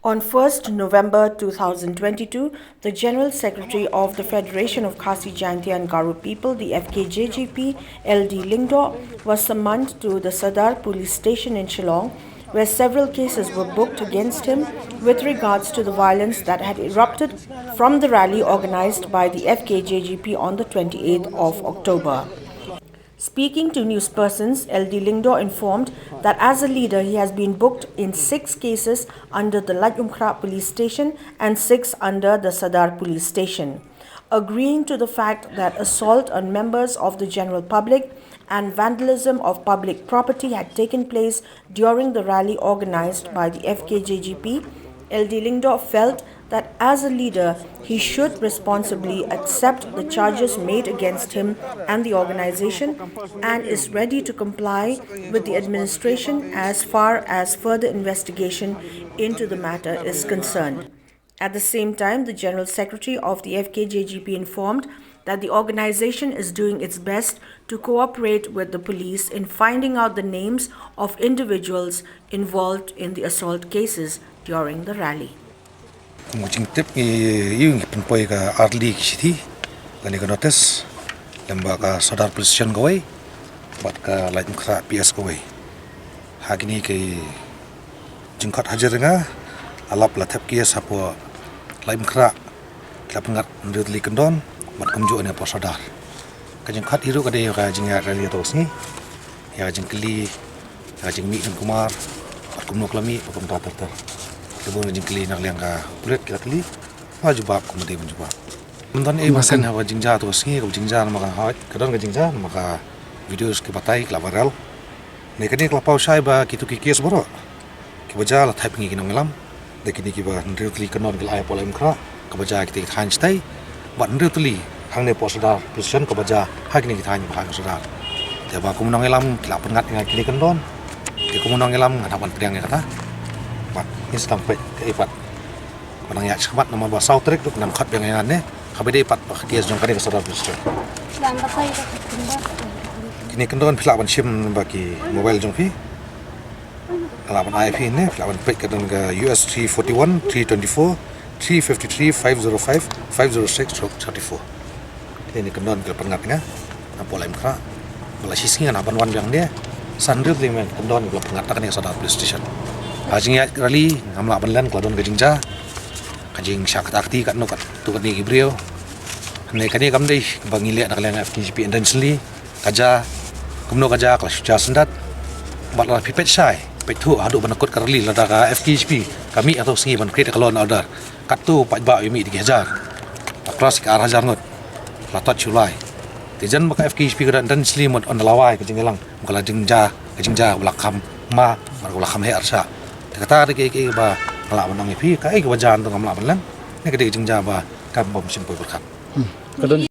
On 1st November 2022, the General Secretary of the Federation of Khasi, Jaintia and Garo People, the Fkjgp, Eldie Lyngdoh, was summoned to the Sardar Police Station in Shillong, where several cases were booked against him with regards to the violence that had erupted from the rally organized by the Fkjgp on the 28th of October. Speaking to newspersons, Eldie Lyngdoh informed that as a leader he has been booked in 6 cases under the Lyngdoh Police Station and 6 under the Sardar Police Station, agreeing to the fact that assault on members of the general public and vandalism of public property had taken place during the rally organized by the Fkjgp. Eldie Lyngdoh felt that as a leader, he should responsibly accept the charges made against him and the organization and is ready to comply with the administration as far as further investigation into the matter is concerned. At the same time, the General Secretary of the Fkjgp informed that the organization is doing its best to cooperate with the police in finding out the names of individuals involved in the assault cases during the rally. Yung penpoi ka Eldie City, kani ka notice, lembaga Sardar Police Station gawai, bat ka Lyngdoh PS gawai. Hagini kay jingkat hajar nga, alap latap kia sapo Lyngdoh, lapengat Eldie Lyngdoh, bat kumju ane po Sardar. Kajingkat iru kada ka jingat rally tos ni, ya jingkeli, ya jingmi dan kumar, bat kumno klami, bat kumta terter. Kemudian jingkeli nak liang ka kulit kita keli, maju bab kemudian menjubah. Kemudian makan hawa jingja tu sengi, kau jingja maka hawa, kadang ke jingja maka video ke batai kelapa viral. Nekani kelapa usai ba kitu kikis boro. Kebaja lah type ngi kinong lam. Dekini kiba nriutli kanon kel ai pola imkra. Kebaja kita than stai. Bat nriutli hang ne posda position kebaja hagini kita hang bahang sudar. Tiba kumunong lam kelapa ngat ngai kili kendon. Ke kumunong lam ngadapan priang kata. Ini sampai ke ipat menang ya cepat nama basau trik tu nam khat yang ne kabede ipat dia jong kani Sardar Police Station kini kendon pilawan sim bagi mobile jong pi lawan IP ne pilawan pek kadang ke US 341 324 353 505 506 34 ini kendon ke pengatnya nampol lemkra Malaysia singa naban wan yang dia sandut lima kendon ke pengatkan yang Sardar Police Station Kajing ya rally ngamla banlan kladon kajingja kajing syak takti kat no kat tu kat ni gibreo ne kani kam dei bangile nak lang Fkjgp intensely kaja kumno kaja klas suja sendat batla pipet sai petu adu banakut karli lada ka Fkjgp kami atau singi ban create kalon order kat tu pak ba yumi 3000 klas ka 4000 ngot latat julai tijan maka Fkjgp kada intensely mod on lawai kajing lang kala kajingja ulakam ma ulakam he arsa kata ada ke ba ngala menang ipi kai ke wajan tu ngamla belan ni kede jingja ba kam bom sim poi berkat kadon